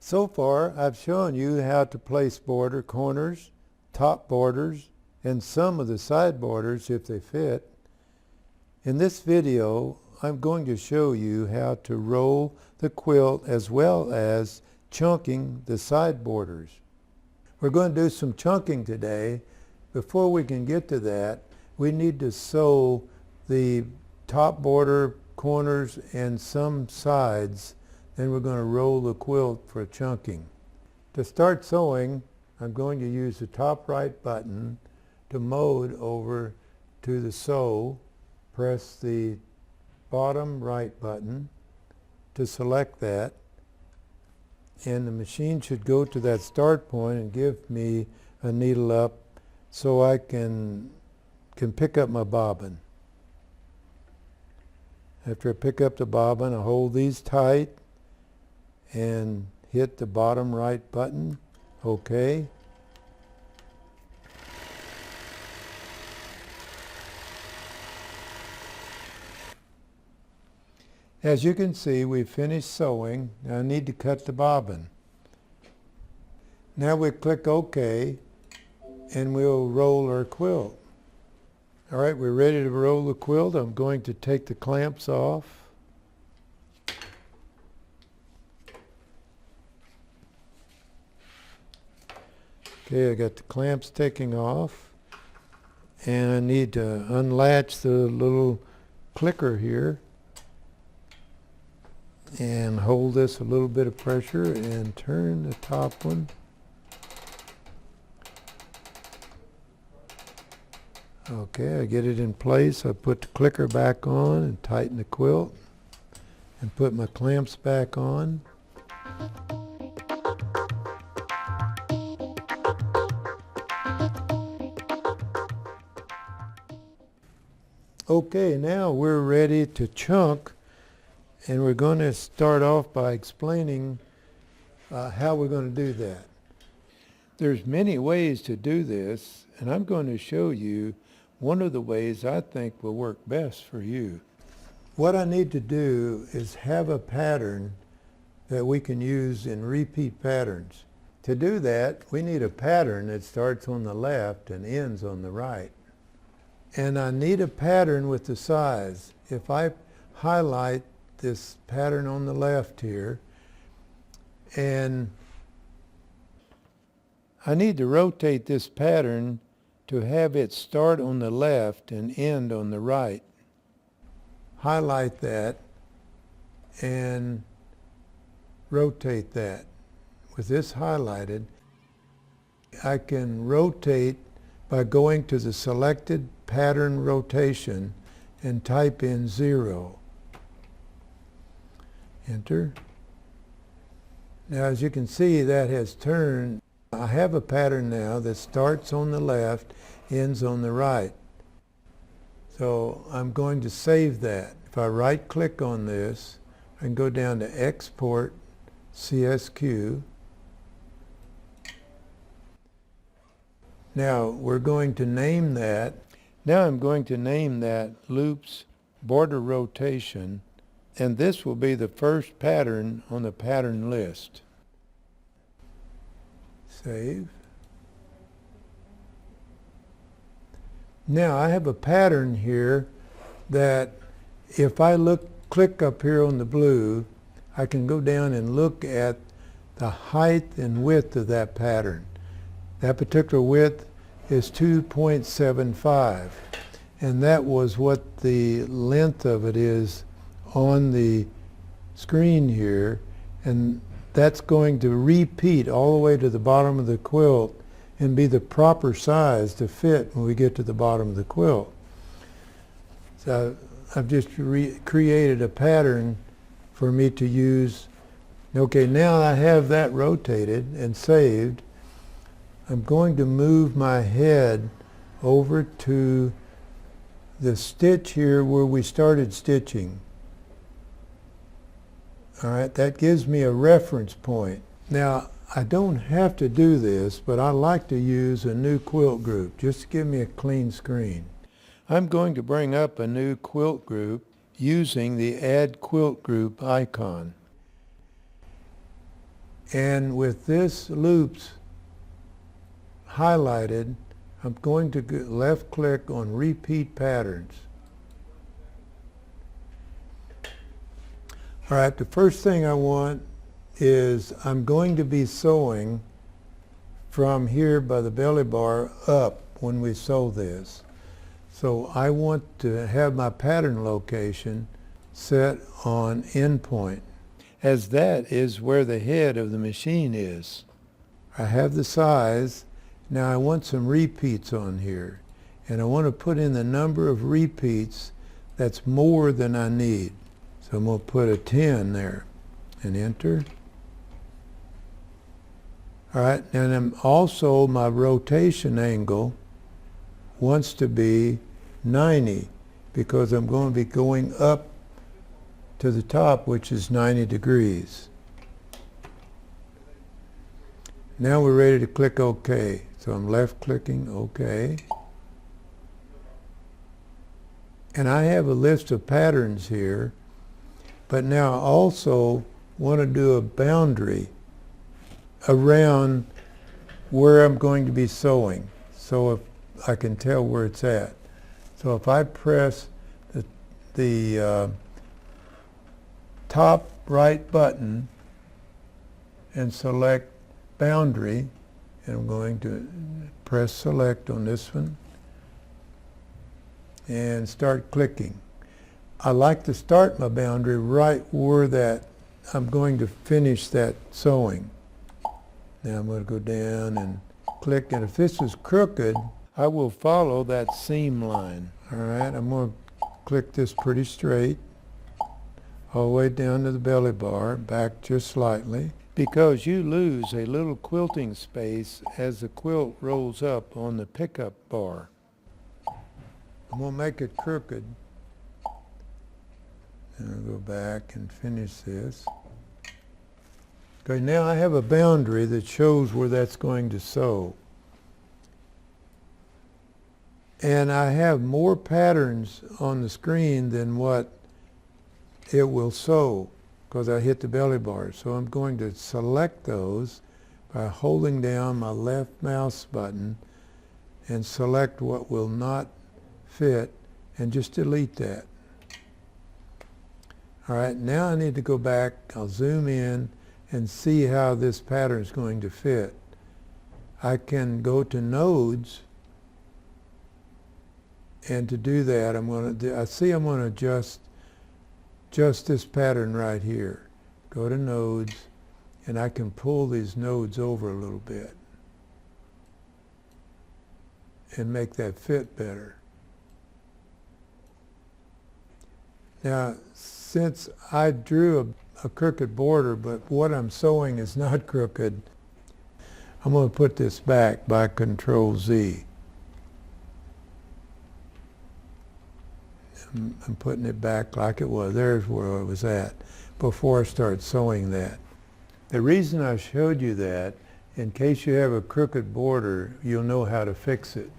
So far, I've shown you how to place border corners, top borders, and some of the side borders if they fit. In this video, I'm going to show you how to roll the quilt as well as chunking the side borders. We're going to do some chunking today. Before we can get to that, we need to sew the top border, corners, and some sides. Then we're going to roll the quilt for chunking. To start sewing, I'm going to use the top right button to mode over to the sew. Press the bottom right button to select that. And the machine should go to that start point and give me a needle up so I can pick up my bobbin. After I pick up the bobbin, I hold these tight and hit the bottom right button. OK. As you can see, we've finished sewing. Now I need to cut the bobbin. Now we click OK and we'll roll our quilt. All right, we're ready to roll the quilt. I'm going to take the clamps off. Okay, I got the clamps taking off, and I need to unlatch the little clicker here and hold this a little bit of pressure and turn the top one. Okay, I get it in place. I put the clicker back on and tighten the quilt and put my clamps back on. Okay, now we're ready to chunk, and we're going to start off by explaining how we're going to do that. There's many ways to do this, and I'm going to show you one of the ways I think will work best for you. What I need to do is have a pattern that we can use in repeat patterns. To do that, we need a pattern that starts on the left and ends on the right. And I need a pattern with the size. If I highlight this pattern on the left here, and I need to rotate this pattern to have it start on the left and end on the right. Highlight that and rotate that. With this highlighted, I can rotate by going to the selected pattern rotation and type in 0. Enter. Now as you can see, that has turned. I have a pattern now that starts on the left, ends on the right. So I'm going to save that. If I right click on this, I can go down to Export CSQ. Now we're going to name that. Now I'm going to name that Loops Border Rotation, and this will be the first pattern on the pattern list. Save. Now I have a pattern here that if I click up here on the blue, I can go down and look at the height and width of that pattern. That particular width is 2.75, and that was what the length of it is on the screen here, and that's going to repeat all the way to the bottom of the quilt and be the proper size to fit when we get to the bottom of the quilt. So I've just created a pattern for me to use. Okay, now I have that rotated and saved. I'm going to move my head over to the stitch here where we started stitching. All right, that gives me a reference point. Now, I don't have to do this, but I like to use a new quilt group just to give me a clean screen. I'm going to bring up a new quilt group using the Add Quilt Group icon. And with this loops highlighted, I'm going to left click on Repeat Patterns. Alright, the first thing I want is I'm going to be sewing from here by the belly bar up when we sew this. So I want to have my pattern location set on endpoint, as that is where the head of the machine is. I have the size. Now I want some repeats on here, and I want to put in the number of repeats that's more than I need. So I'm going to put a 10 there and enter. All right, and then also my rotation angle wants to be 90 because I'm going to be going up to the top, which is 90 degrees. Now we're ready to click OK. So I'm left clicking OK. And I have a list of patterns here, but now I also want to do a boundary around where I'm going to be sewing, so if I can tell where it's at. So if I press the top right button and select boundary, and I'm going to press select on this one and start clicking. I like to start my boundary right where I'm going to finish that sewing. Now I'm going to go down and click, and if this is crooked, I will follow that seam line. All right, I'm going to click this pretty straight all the way down to the belly bar, back just slightly, because you lose a little quilting space as the quilt rolls up on the pickup bar. I'm going to make it crooked. And I'll go back and finish this. Okay, now I have a boundary that shows where that's going to sew. And I have more patterns on the screen than what it will sew because I hit the belly bar. So I'm going to select those by holding down my left mouse button and select what will not fit and just delete that. All right, now I need to go back. I'll zoom in and see how this pattern is going to fit. I can go to nodes, and to do that I'm going to adjust this pattern right here. Go to nodes, and I can pull these nodes over a little bit and make that fit better. Now, since I drew a crooked border, but what I'm sewing is not crooked, I'm going to put this back by Control Z. I'm putting it back like it was. There's where it was at before I start sewing that. The reason I showed you that, in case you have a crooked border, you'll know how to fix it.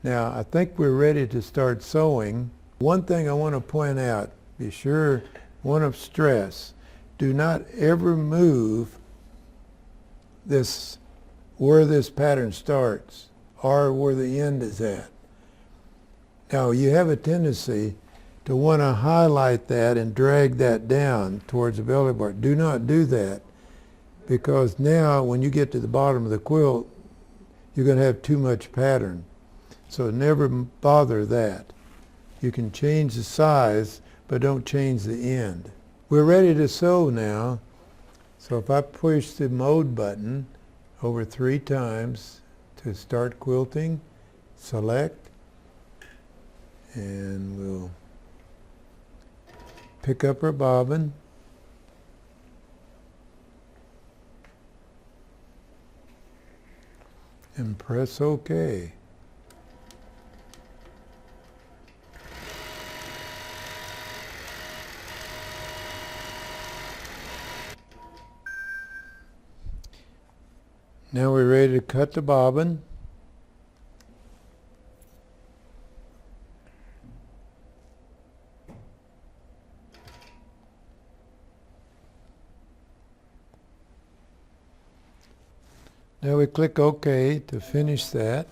Now, I think we're ready to start sewing. One thing I want to point out, be sure, want to stress, do not ever move this where this pattern starts or where the end is at. Now, you have a tendency to want to highlight that and drag that down towards the belly bar. Do not do that, because now when you get to the bottom of the quilt, you're going to have too much pattern. So never bother that. You can change the size, but don't change the end. We're ready to sew now. So if I push the mode button over 3 times to start quilting, select, and we'll pick up our bobbin, and press OK. Now we're ready to cut the bobbin. Now we click OK to finish that.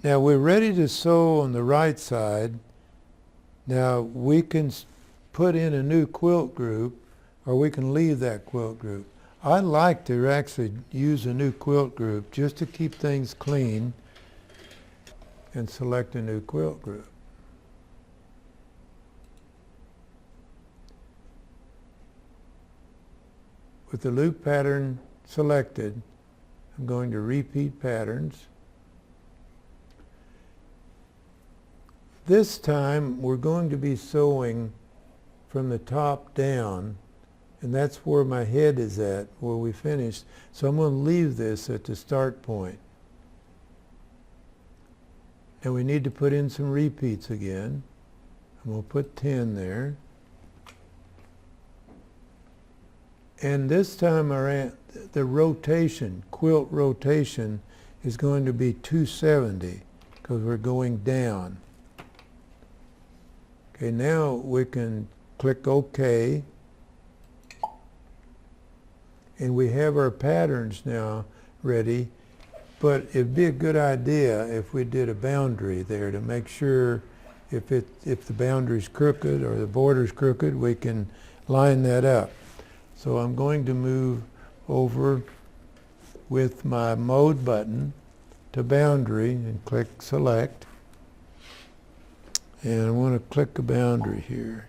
Now we're ready to sew on the right side. Now we can put in a new quilt group, or we can leave that quilt group. I like to actually use a new quilt group just to keep things clean, and select a new quilt group. With the loop pattern selected, I'm going to repeat patterns. This time we're going to be sewing from the top down, and that's where my head is at, where we finished. So I'm going to leave this at the start point. And we need to put in some repeats again. And we'll put 10 there. And this time the rotation, quilt rotation, is going to be 270 because we're going down. Okay, now we can click OK. And we have our patterns now ready. But it'd be a good idea if we did a boundary there to make sure if the boundary's crooked or the border's crooked, we can line that up. So I'm going to move over with my mode button to boundary and click select. And I want to click a boundary here.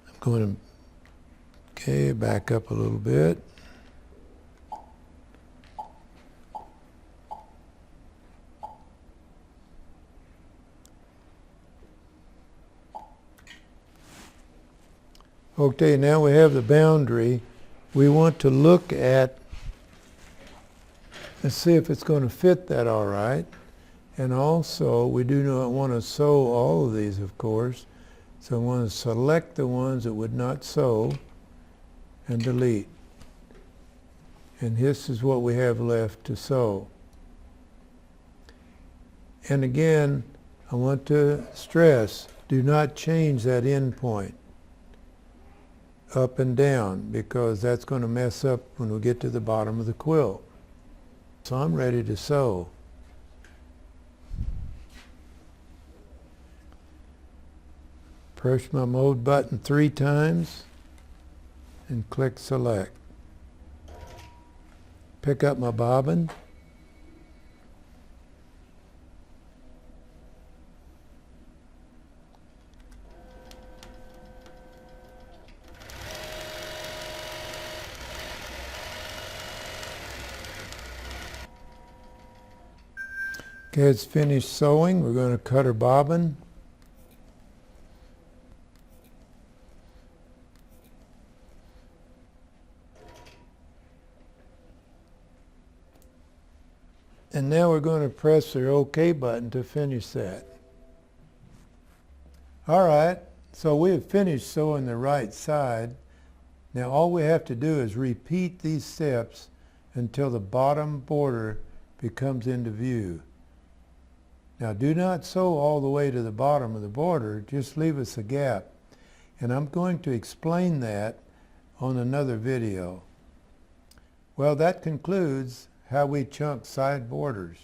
I'm going to back up a little bit. Okay, now we have the boundary. We want to look at and see if it's going to fit that all right. And also, we do not want to sew all of these, of course. So I want to select the ones that would not sew and delete. And this is what we have left to sew. And again, I want to stress, do not change that end point up and down, because that's going to mess up when we get to the bottom of the quilt. So I'm ready to sew. Press my mode button 3 times and click select. Pick up my bobbin. Okay, it's finished sewing. We're going to cut our bobbin. And now we're going to press the OK button to finish that. All right, so we have finished sewing the right side. Now all we have to do is repeat these steps until the bottom border becomes into view. Now do not sew all the way to the bottom of the border, just leave us a gap. And I'm going to explain that on another video. Well, that concludes how we chunk side borders.